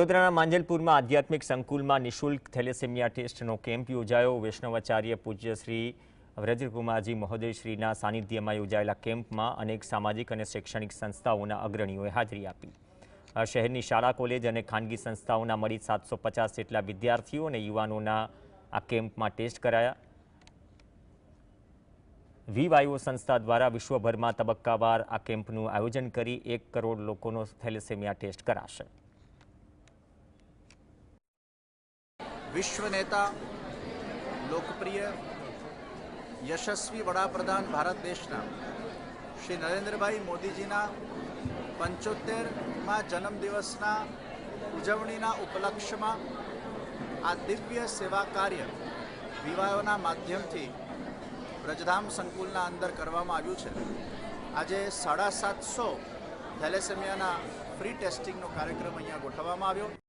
વડોદરાના માંજલપુરમાં આધ્યાત્મિક સંકુલમાં નિઃશુલ્ક થેલેસેમિયા ટેસ્ટનો કેમ્પ યોજાયો। વૈષ્ણવાચાર્ય પૂજ્ય શ્રી વ્રજકુમારજી મહોદયશ્રીના સાનિધ્યમાં યોજાયેલા કેમ્પમાં અનેક સામાજિક અને શૈક્ષણિક સંસ્થાઓના અગ્રણીઓએ હાજરી આપી। શહેરની શાળા કોલેજ અને ખાનગી સંસ્થાઓના મળી 750 જેટલા વિદ્યાર્થીઓ અને યુવાનોના આ કેમ્પમાં ટેસ્ટ કરાયા। વીવાયઓ સંસ્થા દ્વારા વિશ્વભરમાં તબક્કાવાર આ કેમ્પનું આયોજન કરી 1 કરોડ લોકોનો થેલેસેમિયા ટેસ્ટ કરાશે। विश्व नेता लोकप्रिय यशस्वी वडाप्रधान भारत देशना श्री नरेंद्रभाई मोदीजीना 75मा जन्मदिवसना उजवણીના ઉપલક્ષ્યમાં આ દિવ્ય સેવા કાર્ય વિવાયોના માધ્યમથી વ્રજધામ સંકુલના અંદર કરવામાં આવ્યું છે। આજે 750 થેલેસેમિયાના ફ્રી ટેસ્ટિંગનો કાર્યક્રમ અહીંયા ગોઠવવામાં આવ્યો।